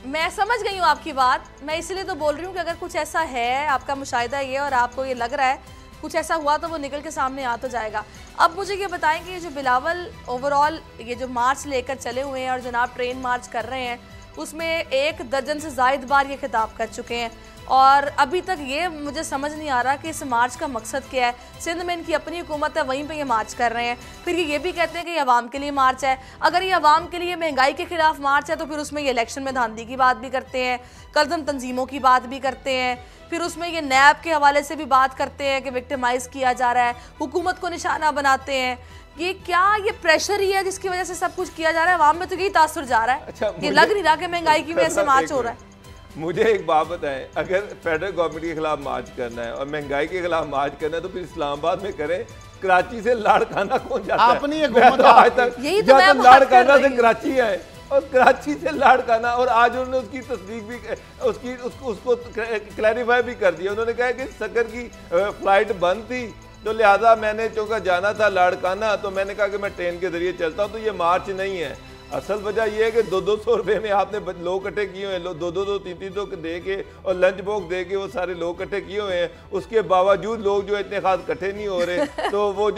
मैं समझ गई हूँ आपकी बात, मैं इसलिए तो बोल रही हूँ कि अगर कुछ ऐसा है, आपका मुशाहिदा ये और आपको ये लग रहा है कुछ ऐसा हुआ तो वो निकल के सामने आ तो जाएगा। अब मुझे ये बताएं कि ये जो बिलावल ओवरऑल ये जो मार्च लेकर चले हुए हैं और जनाब ट्रेन मार्च कर रहे हैं, उसमें 1 दर्जन से ज़ायद बार ये खिताब कर चुके हैं और अभी तक ये मुझे समझ नहीं आ रहा कि इस मार्च का मकसद क्या है। सिंध में इनकी अपनी हुकूमत है, वहीं पे ये मार्च कर रहे हैं, फिर ये भी कहते हैं कि ये अवाम के लिए मार्च है। अगर ये अवाम के लिए महंगाई के खिलाफ मार्च है तो फिर उसमें ये इलेक्शन में धांधली की बात भी करते हैं, कलदम तंजीमों की बात भी करते हैं, फिर उसमें ये नैब के हवाले से भी बात करते हैं कि विक्टिमाइज किया जा रहा है, हुकूमत को निशाना बनाते हैं। ये क्या ये प्रेशर ही है जिसकी वजह से सब कुछ किया जा रहा है? अवाम में तो यही तासुर जा रहा है। अच्छा, ये लग नहीं रहा कि महंगाई की वजह से मार्च हो रहा है। मुझे एक बात बताएं, अगर फेडरल गवर्नमेंट के खिलाफ मार्च करना है और महंगाई के खिलाफ मार्च करना है तो फिर इस्लामाबाद में करें, कराची से लाड़काना कौन जाता है? अपनी आज तक लाड़काना से कराची है और कराची से लाड़काना, और आज उन्होंने उसकी तस्दीक भी उसको क्लैरिफाई भी कर दिया। उन्होंने कहा कि सकर की फ्लाइट बंद थी तो लिहाजा मैंने चूंकि जाना था लाड़काना तो मैंने कहा कि मैं ट्रेन के जरिए चलता हूँ, तो ये मार्च नहीं है। असल वजह यह है कि 200 रुपए में आपने लोग इकट्ठे किए हुए हैं, 200 300 दे के और लंच बॉक्स दे के वो सारे लोग इकट्ठे किए हुए हैं। उसके बावजूद लोग जो इतने खास इकट्ठे नहीं हो रहे, तो वो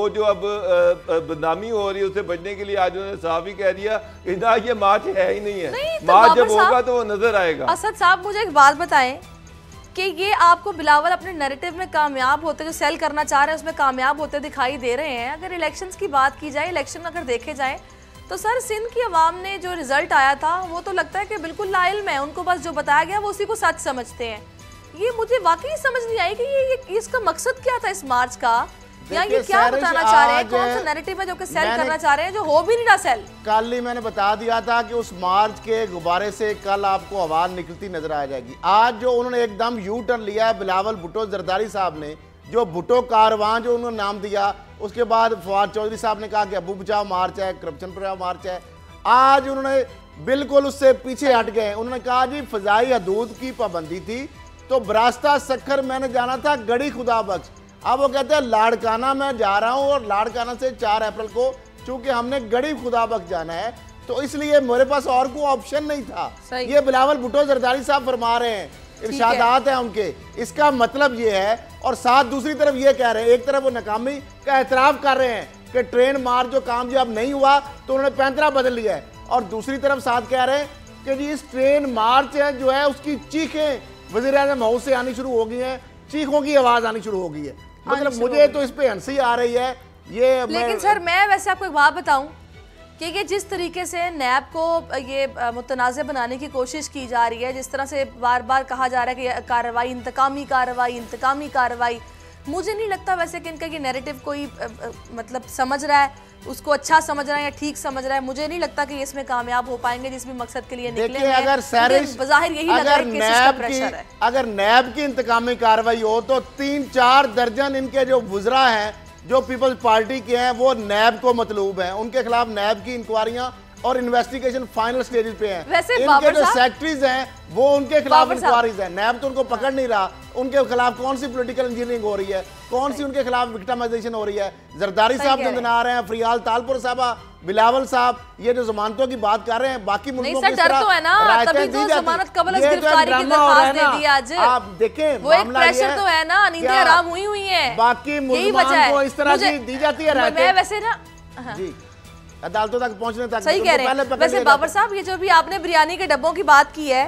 जो अब बदनामी हो रही है उससे बचने के लिए आज उन्होंने साफ ही कह दिया कि ना ये मार्च है ही नहीं है, मार्च जब होगा तो वो नजर आएगा। असद साहब मुझे एक बात बताएं कि ये आपको बिलावल अपने नैरेटिव में कामयाब होते, जो सेल करना चाह रहे हैं उसमें कामयाब होते दिखाई दे रहे हैं। अगर इलेक्शंस की बात की जाए, इलेक्शन अगर देखे जाए तो सर सिंध की आवाम ने जो रिजल्ट आया था वो तो लगता है कि बिल्कुल लाइल्म है, उनको बस जो बताया गया वो उसी को सच समझते हैं। ये मुझे वाकई समझ नहीं आई कि ये इसका मकसद क्या था इस मार्च का, या ये क्या बताना चाह रहे हैं, कौन सा नैरेटिव है जो कि सेल करना चाह रहे हैं जो हो भी नहीं रहा सेल। कल ही मैंने बता दिया था कि उस मार्च के गुब्बारे से कल आपको आवाज निकलती नजर आ जाएगी। आज जो उन्होंने एकदम यू टर्न लिया है बिलावल भुट्टो जरदारी साहब ने, जो भुट्टो कारवां जो उन्होंने नाम दिया, उसके बाद फवाद चौधरी साहब ने कहा कि अबू बचाओ मार्च है, करप्शन पर मार्च है। आज उन्होंने बिल्कुल उससे पीछे हट गए, उन्होंने कहा जी फजाई हदूद की पाबंदी थी तो बरास्ता सखर मैंने जाना था गड़ी खुदा बख्श। अब वो कहते हैं लाड़काना में जा रहा हूँ और लाड़काना से 4 अप्रैल को चूंकि हमने गड़ी खुदा बख्श जाना है तो इसलिए मेरे पास और कोई ऑप्शन नहीं था। ये बिलावल भुट्टो जरदारी साहब फरमा रहे हैं, इरशादात हैं उनके, इसका मतलब ये है। और साथ दूसरी तरफ ये कह रहे हैं, एक तरफ वो नाकामी का एतराफ़ कर रहे हैं कि ट्रेन मार्च जो कामयाब नहीं हुआ तो उन्होंने पैंतरा बदल लिया है, और दूसरी तरफ साथ कह रहे हैं कि जी इस ट्रेन मार्च है जो है उसकी चीखें वज़ीर-ए-आज़म हाउस से आनी शुरू हो गई हैं, चीखों की आवाज़ आनी शुरू हो गई है। मतलब मुझे तो इस पे हंसी आ रही है ये। लेकिन सर मैं वैसे आपको एक बात बताऊं कि ये जिस तरीके से नैब को ये मुतनाज़ बनाने की कोशिश की जा रही है, जिस तरह से बार बार कहा जा रहा है कि कार्रवाई इंतकामी कार्रवाई, मुझे नहीं लगता वैसे कि इनका ये नैरेटिव कोई मतलब समझ रहा है, उसको अच्छा समझ रहा है या ठीक समझ रहा है। मुझे नहीं लगता कि इसमें कामयाब हो पाएंगे जिस भी मकसद के लिए निकले हैं। अगर ज़ाहिर यही लग रहा है कि इसका प्रेशर है। अगर नैब की इंतकामी कार्रवाई हो तो 3-4 दर्जन इनके जो वुज़रा हैं जो पीपल्स पार्टी के हैं वो नैब को मतलूब हैं, उनके खिलाफ नैब की इंक्वायरियां और इन्वेस्टिगेशन फाइनल स्टेज पे हैं। वैसे इनके जो सेक्रेटरीज हैं वो उनके खिलाफ इंक्वायरीज हैं, नैब तो उनको पकड़ नहीं रहा। उनके खिलाफ कौन सी पॉलिटिकल इंजीनियरिंग हो रही है, कौन सी उनके खिलाफ विक्टिमाइजेशन हो रही है। जरदारी साहब नजर रहे हैं, फरियाल तालपुर साहबा, बिलावल साहब, ये जो जमानतों की बात कर रहे हैं, बाकी मुल्कों में डर तो है ना, तभी तो जमानत कबल गिरफ्तारी की दरख्वास्त दे दी आज। आप देखें वो एक प्रेशर तो है ना, नींदें हराम हुई है, बाकी मुल्कों को इस तरह की दी जाती है। मैं वैसे ना जी अदालतों तक पहुंचने तक सही कह रहे हैं। वैसे बाबर साहब, ये जो भी आपने बिरयानी के डब्बों की बात की है,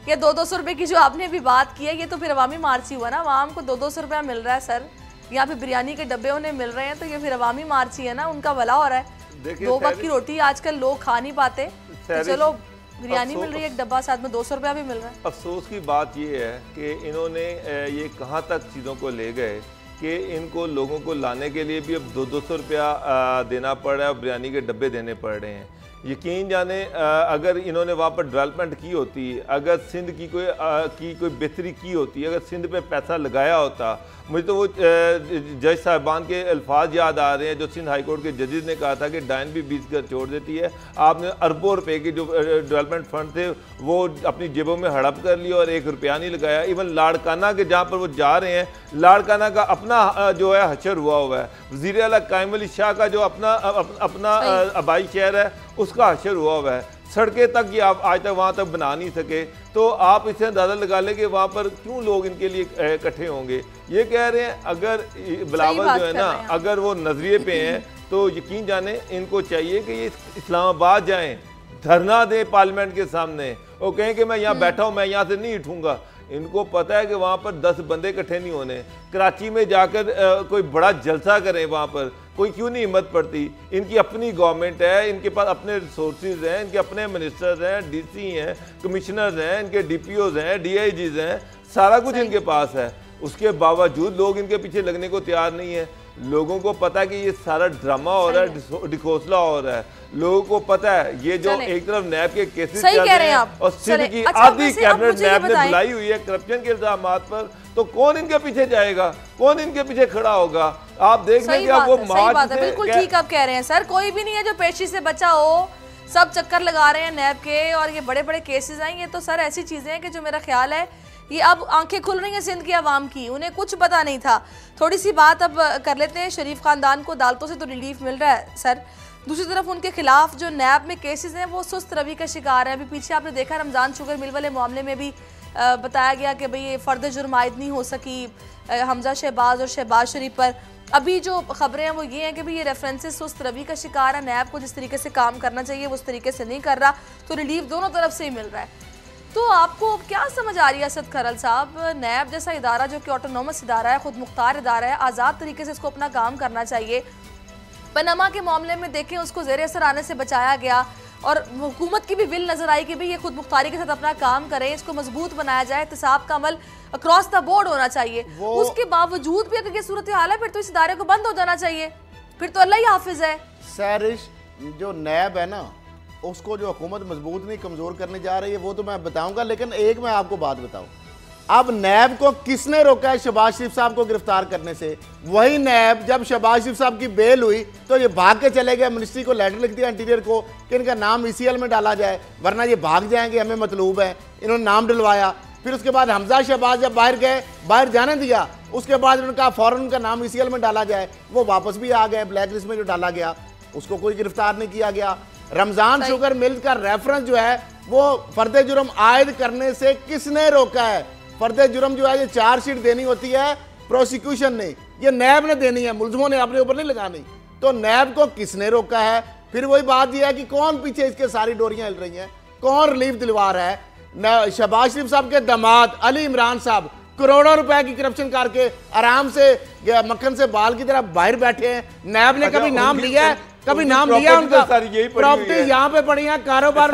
ये 200-200 रुपए की जो आपने भी बात की है, ये तो फिर अवामी मार्च ही हुआ ना। आवाम को 200-200 रुपया मिल रहा है सर, यहाँ पे बिरयानी के डब्बे उन्हें मिल रहे हैं, तो ये फिर अवामी मार्च ही है ना, उनका भला हो रहा है। 2 वक्त की रोटी आजकल लोग खा नहीं पाते, तो चलो बिरयानी मिल रही है एक डब्बा, साथ में 200 रुपया भी मिल रहा है। अफसोस की बात ये है कि इन्होंने ये कहाँ तक चीज़ों को ले गए कि इनको लोगों को लाने के लिए भी अब 200-200 रुपया देना पड़ रहा है और बिरयानी के डब्बे देने पड़ रहे हैं। यकीन जाने अगर इन्होंने वहाँ पर डेवलपमेंट की होती, अगर सिंध की कोई बेहतरी की होती, अगर सिंध पे पैसा लगाया होता, मुझे तो वो जज साहबान के अल्फाज याद आ रहे हैं जो सिंध हाई कोर्ट के जजेस ने कहा था कि डायन भी 20 घर छोड़ देती है। आपने अरबों रुपए के जो डेवलपमेंट फंड थे वो अपनी जेबों में हड़प कर लिया और 1 रुपया नहीं लगाया। इवन लाड़काना के जहाँ पर वो जा रहे हैं, लाड़काना का अपना जो है हशर हुआ है। वज़ीर आला कायम अली शाह का जो अपना आबाई शहर है उसका हशर हुआ है। सड़कें तक ये आप आज तक वहाँ तक बना नहीं सके, तो आप इसे अंदाज़ा लगा लें कि वहाँ पर क्यों लोग इनके लिए इकट्ठे होंगे। ये कह रहे हैं अगर बिलावल जो है ना, अगर वो नजरिए पे हैं तो यकीन जाने इनको चाहिए कि ये इस्लामाबाद जाएं, धरना दें पार्लियामेंट के सामने और कहें कि मैं यहाँ बैठा हूँ, मैं यहाँ से नहीं उठूँगा। इनको पता है कि वहाँ पर 10 बंदे इकट्ठे नहीं होने। कराची में जाकर कोई बड़ा जलसा करें, वहाँ पर कोई क्यों नहीं हिम्मत पड़ती। इनकी अपनी गवर्नमेंट है, इनके पास अपने रिसोर्सेज हैं, इनके अपने मिनिस्टर्स हैं, डीसी हैं, कमिश्नर्स हैं, इनके डीपीओज हैं, डीआईजीज हैं, सारा कुछ इनके पास है। उसके बावजूद लोग इनके पीछे लगने को तैयार नहीं है। लोगों को पता है कि ये सारा ड्रामा हो रहा है, डिकोसला हो रहा है। लोगों को पता है ये जो एक तरफ नैब के केसेस चल रहे हैं और सिंध की आधी कैबिनेट नैब ने बुलाई हुई है करप्शन के इल्जामात पर, तो कौन इनके पीछे जाएगा, कौन इनके पीछे खड़ा होगा। आप देख लें कि आप वो मार्च से बिल्कुल ठीक आप कह रहे हैं सर, कोई भी नहीं है जो पेशी से बचा हो, सब चक्कर लगा रहे हैं नैब के और ये बड़े बड़े केसेस आए। ये तो सर ऐसी चीजें हैं कि जो मेरा ख्याल है ये अब आंखें खुल रही हैं सिंध की आवाम की, उन्हें कुछ पता नहीं था। थोड़ी सी बात अब कर लेते हैं, शरीफ खानदान को अदालतों से तो रिलीफ मिल रहा है सर, दूसरी तरफ उनके खिलाफ जो नैब में केसेस हैं वो सुस्त रवि का शिकार है। अभी पीछे आपने देखा रमज़ान शुगर मिल वाले मामले में भी बताया गया कि भाई ये फ़र्द जुर्म आयद नहीं हो सकी हमजा शहबाज और शहबाज शरीफ पर। अभी जो खबरें हैं वो ये हैं कि भाई ये रेफरेंसेस सुस्त रवि का शिकार है, नैब को जिस तरीके से काम करना चाहिए वो उस तरीके से नहीं कर रहा, तो रिलीफ दोनों तरफ से ही मिल रहा है। तो आपको क्या समझ आ रही है असद खरल साहब, नैब जैसा इदारा जो कि ऑटोनोमस इदारा है, खुद मुख्तार इदारा है, आज़ाद तरीके से इसको अपना काम करना चाहिए। पनामा के मामले में देखें उसको ज़ेर असर आने से बचाया गया और हुकूमत की भी विल नज़र आई कि भाई ये खुद मुख्तारी के साथ अपना काम करें, इसको मजबूत बनाया जाए, एहतिसाब का अमल अक्रॉस द बोर्ड होना चाहिए। उसके बावजूद भी अगर ये सूरत हाल है फिर तो इस इदारे को बंद हो जाना चाहिए, फिर तो अल्लाह ही हाफिज है। सैरिश जो नैब है ना उसको जो हुकूमत मजबूत नहीं कमज़ोर करने जा रही है वो तो मैं बताऊंगा, लेकिन एक मैं आपको बात बताऊं, अब नैब को किसने रोका है शहबाज शरीफ साहब को गिरफ्तार करने से? वही नैब जब शहबाज शरीफ साहब की बेल हुई तो ये भाग के चले गए, मिनिस्ट्री को लेटर लिख दिया इंटीरियर को कि इनका नाम ECL में डाला जाए वरना ये भाग जाएंगे, हमें मतलूब है। इन्होंने नाम डलवाया, फिर उसके बाद हमजा शहबाज जब बाहर गए, बाहर जाने दिया, उसके बाद उनका फ़ौरन उनका नाम ECL में डाला जाए, वो वापस भी आ गए, ब्लैक लिस्ट में जो डाला गया उसको कोई गिरफ्तार नहीं किया गया। रमज़ान शुगर मिल का रेफरेंस जो है वो फर्द जुर्म आयद करने से किसने रोका है? फर्द जुर्म जो है ये चार्जशीट देनी होती है प्रोसिक्यूशन ने, ये नैब ने देनी है, मुल्ज़िमों ने अपने ऊपर नहीं लगानी। तो नैब को किसने रोका है? फिर वही बात यह है कि कौन पीछे इसके सारी डोरियां हिल रही हैं, कौन रिलीफ दिलवा रहा है? शहबाज शरीफ साहब के दामाद अली इमरान साहब करोड़ों रुपए की करप्शन करके आराम से मक्खन से बाल की तरह बाहर बैठे हैं। नैब ने कभी नाम लिया है? कभी नाम लिया उनका? प्रॉपर्टी यहाँ पे पड़ी है, कारोबार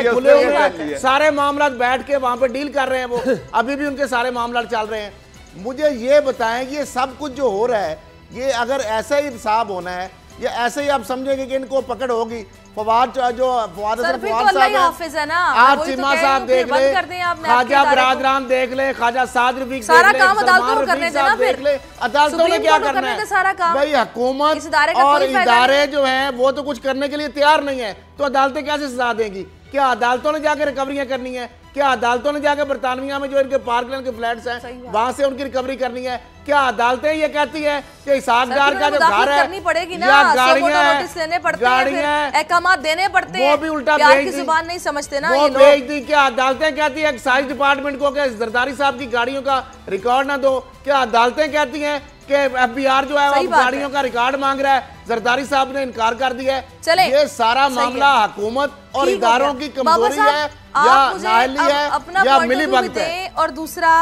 खुले हुए हैं, सारे मामला बैठ के वहां पे डील कर रहे हैं, वो अभी भी उनके सारे मामला चल रहे हैं। मुझे ये बताएं कि ये सब कुछ जो हो रहा है ये अगर ऐसा ही हिसाब होना है या ऐसे ही आप समझेंगे कि इनको पकड़ होगी फवाद जो फवाद सर, फिर तो साहब अल्लाह ही हाफिज है ना, आप वही तो चीमा कह साहब रही हूँ देख कि बंद ले, कर दें आप नैब के ख्वाजा इदारे को। बरादरान देख ले, ख्वाजा साद रफीक सारा देख ले, काम अदालतों को सलमान करने रफीक देना साहब देख फिर। ले, अदालतों ने सुप्रीम क्या कोर्ट को करना करने है दे सारा काम। भाई? हुकूमत इस इदारे का और कोई फायदा इदारे नहीं। जो हैं वो तो कुछ करने के लिए तैयार नहीं है, तो अदालतें कैसे सजा देंगी? क्या अदालतों ने जाकर रिकवरियां करनी है? क्या अदालतों ने जाकर बरतानविया में जो इनके पार्कलैंड के फ्लैट्स हैं वहां से उनकी रिकवरी करनी है? क्या अदालतें ये कहती है कि इसाकदार का जो घर है करनी पड़ेगी ना, या नोटिस लेने पड़ते हैं, फिर अहकाम देने पड़ते हैं, वो भी उल्टा प्यार भेज की दी, जुबान नहीं समझते ना वो ये भेज लोग। दी। क्या अदालतें कहती है एक्साइज डिपार्टमेंट को कि जरदारी साहब की गाड़ियों का रिकॉर्ड ना दो? क्या अदालतें कहती हैं कि FBI जो है वो गाड़ियों का रिकॉर्ड मांग रहा है? जरदारी साहब ने इनकार कर दिया है। चले, ये सारा मामला हुकूमत और इदारों की कमजोरी है या नाअहली है या मिली भगत है। और दूसरा,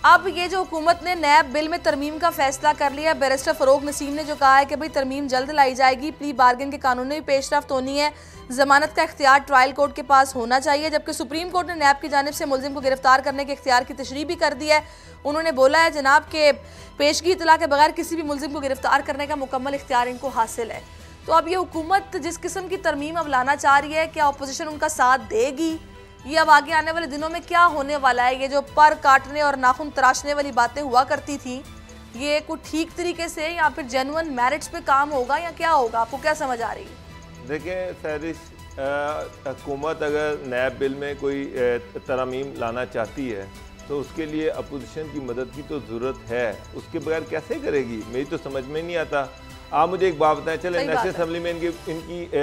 अब ये जो हुकूमत ने नैब बिल में तरमीम का फैसला कर लिया, बैरिस्टर फरोग नसीम ने जो कहा है कि भाई तरमीम जल्द लाई जाएगी, प्ली बार्गेन के कानूनी पेशरफ्त होनी है, जमानत का इख्तियार ट्रायल कोर्ट के पास होना चाहिए। जबकि सुप्रीम कोर्ट ने नैब की जानिब से मुलजिम को गिरफ्तार करने के इख्तियार की तशरीह भी कर दी है। उन्होंने बोला है जनाब के पेशगी इतला के बगैर किसी भी मुलजिम को गिरफ्तार करने का मुकम्मल इख्तियार इनको हासिल है। तो अब ये हुकूमत जिस किस्म की तरमीम अब लाना चाह रही है, क्या अपोजिशन उनका साथ देगी? ये अब आगे आने वाले दिनों में क्या होने वाला है? ये जो पर काटने और नाखून तराशने वाली बातें हुआ करती थी, ये कुछ ठीक तरीके से या फिर जेन्युइन मेरिट्स पे काम होगा या क्या होगा? आपको क्या समझ आ रही है? देखिए सैरिश, हुकूमत अगर नैब बिल में कोई तरमीम लाना चाहती है तो उसके लिए अपोजिशन की मदद की तो ज़रूरत है, उसके बगैर कैसे करेगी? मेरी तो समझ में नहीं आता। आप मुझे एक बात बताएं, चले नेशनल असेंबली में इनकी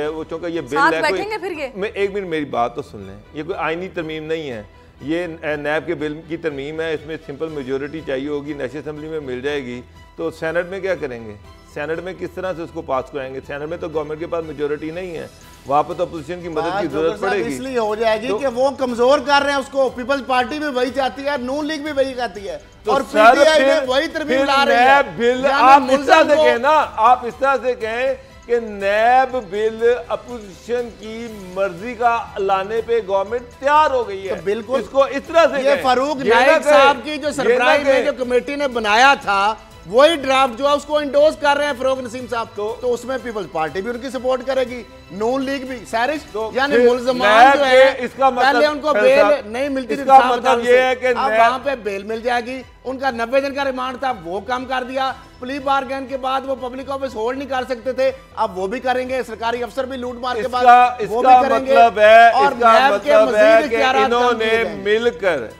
वो चूँकि ये बिल है, बैठेंगे फिर ये? मैं एक मिनट मेरी बात तो सुन लें, ये कोई आईनी तरमीम नहीं है, ये नैब के बिल की तरमीम है, इसमें सिंपल मेजोरिटी चाहिए होगी, नेशनल असेंबली में मिल जाएगी। तो सेनेट में क्या करेंगे? सेनेट में किस तरह से उसको पास कराएंगे? सेनेट में तो गवर्नमेंट के पास मेजोरिटी नहीं है, वहाँ पर तो अपोजिशन की मदद की जरूरत पड़ेगी। इसलिए हो जाएगी कि वो कमजोर कर रहे हैं उसको। पीपल्स पार्टी भी वही चाहती है, नून लीग भी वही चाहती है, और पीटीआई में वही तरमीम ला रही है। बिल आप इस तरह से कहें ना, आप इस तरह से कहें कि नैब बिल अपोजिशन की मर्जी का लाने पे गवर्नमेंट तैयार हो गई है, तो बिल्कुल इसको इस तरह से ये फरूक नाइक साहब की जो सरबराही में जो कमेटी ने बनाया था वही ड्राफ्ट जो है उसको इंडोर्स कर रहे हैं फरोग नसीम साहब। तो उसमें पीपल्स पार्टी भी उनकी सपोर्ट करेगी, नून लीग भी। सैरिश यानी मुल्ज़मान जो है इसका पहले मतलब उनको बेल नहीं मिलती थी, मतलब ये है कि अब वहां पे बेल मिल जाएगी। उनका 90 दिन का रिमांड था, वो कम कर दिया। प्ली बार्गेन के बाद वो पब्लिक ऑफिस होल्ड नहीं कर सकते थे, अब वो भी करेंगे। सरकारी अफसर भी लूट मार के बाद वो भी करेंगे। और नैब के मज़ीद इख्तियार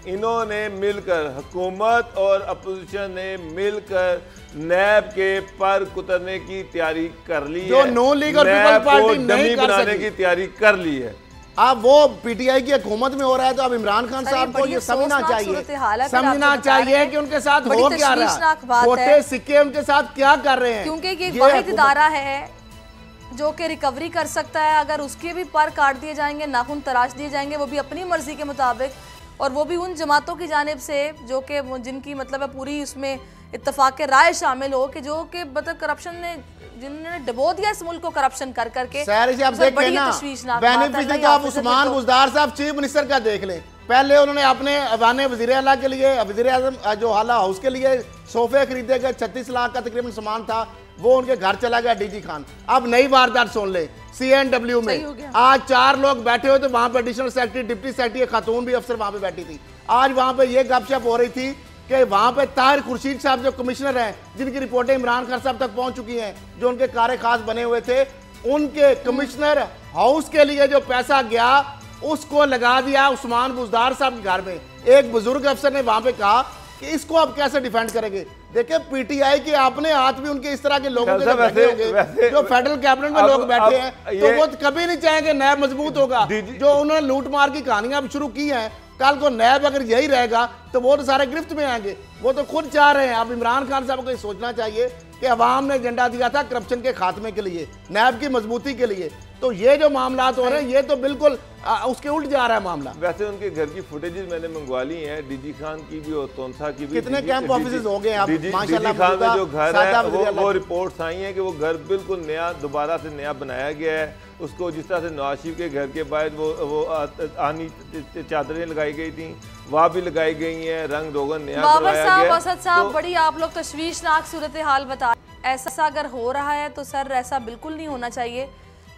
इन्होंने मिलकर हुकूमत और अपोजिशन ने मिलकर नैब के पर कुतरने की तैयारी कर ली है, जो नो लीग और पीपल्स पार्टी नहीं कर बनाने की तैयारी कर ली है। अब वो पीटीआई की हुकूमत में हो रहा है, तो अब इमरान खान साहब को ये समझना चाहिए कि उनके साथ हो क्या रहा है, छोटे सिक्के उनके साथ क्या कर रहे हैं। क्योंकि ये वाहिद इदारा है जो कि रिकवरी कर सकता है। अगर उसके भी पर काट दिए जाएंगे, नाखून तराश दिए जाएंगे, वो भी अपनी मर्जी के मुताबिक, और वो भी उन जमातों की जानिब से जो कि जिनकी मतलब है पूरी उसमें इत्तफाक राय शामिल हो, कि जो कि मतलब करप्शन ने जिन्होंने डबो दिया इस मुल्क को करप्शन कर करके। आप देखें ना, बेनिफिट तो आप उस्मान बुज़दार साहब चीफ मिनिस्टर का देख लें। पहले उन्होंने अपने अवाने वज़ीर आला के लिए, वज़ीर आज़म जो हाला हाउस के लिए सोफे खरीदे गए, 36 लाख का तकरीबन सामान था, वो उनके घर चला गया डीजी खान। अब नई वारदात सुन ले, CNW में आज 4 लोग बैठे हुए थे, वहां पे एडिशनल सेक्रेटरी, डिप्टी सेक्रेटरी, खातून भी अफसर वहां पे बैठी थी। आज वहां पे ये गपशप हो रही थी कि वहां पे ताहिर खुर्शीद साहब जो कमिश्नर हैं, जिनकी रिपोर्टें इमरान खान साहब तक पहुंच चुकी हैं, जो उनके कारे खास बने हुए थे, उनके कमिश्नर हाउस के लिए जो पैसा गया उसको लगा दिया उस्मान बुज़दार साहब के घर में। एक बुजुर्ग अफसर ने वहां पे कहा कि इसको आप कैसे डिफेंड करेंगे। देखिए पीटीआई के अपने हाथ भी उनके इस तरह के लोगों के बैठे होंगे, जो फेडरल कैबिनेट में लोग बैठे हैं, तो वो कभी नहीं चाहेंगे नैब मजबूत होगा। जो उन्होंने लूट मार की कहानियां शुरू की हैं, कल को नैब अगर यही रहेगा तो वो तो सारे गिरफ्त में आएंगे। वो तो खुद चाह रहे हैं। अब इमरान खान साहब को ये सोचना चाहिए कि अवाम ने एजेंडा दिया था करप्शन के खात्मे के लिए, नैब की मजबूती के लिए, तो ये जो मामला हो रहे हैं ये तो बिल्कुल उसके उल्ट जा रहा है मामला। वैसे उनके घर की फुटेजेस मैंने मंगवा ली हैं, डीजी खान की भी और तोनसा की भी। कितने कैंप ऑफिस हो गए माशाल्लाह। खान में जो घर है वो रिपोर्ट्स आई हैं कि वो घर बिल्कुल नया, दोबारा से नया बनाया गया है। उसको जिस तरह से नवाज शरीफ के घर के बाद वो आनी चादरें लगाई गई थी, वहाँ भी लगाई गई हैं, रंग रोगन नया करवाया गया। असद साहब बड़ी आप लोग तशवीशनाक सूरत हाल बता, ऐसा अगर हो रहा है तो सर ऐसा बिल्कुल नहीं होना चाहिए।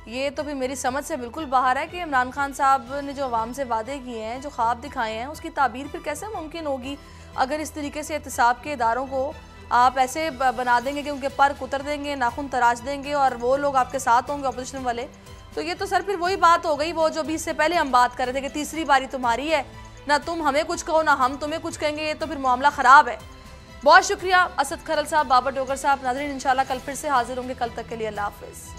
ये तो भी मेरी समझ से बिल्कुल बाहर है कि इमरान खान साहब ने जो अवाम से वादे किए हैं, जो ख्वाब दिखाए हैं, उसकी ताबीर फिर कैसे मुमकिन होगी अगर इस तरीके से एहतसाब के इदारों को आप ऐसे बना देंगे कि उनके पर कुतर देंगे, नाखून तराश देंगे और वो लोग आपके साथ होंगे अपोजिशन वाले। तो ये तो सर फिर वही बात हो गई वो जो भी इससे पहले हम बात कर रहे थे कि तीसरी बारी तुम्हारी है, ना तुम हमें कुछ कहो ना हम तुम्हें कुछ कहेंगे, ये तो फिर मामला ख़राब है। बहुत शुक्रिया असद खरल साहब, बाबर डोगर साहब। नाज़रीन इंशाल्लाह कल फिर से हाजिर होंगे, कल तक के लिए अल्लाह हाफिज़।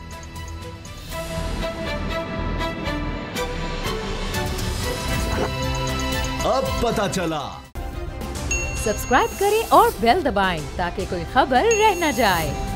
अब पता चला। सब्सक्राइब करें और बेल दबाएं ताकि कोई खबर रह न जाए।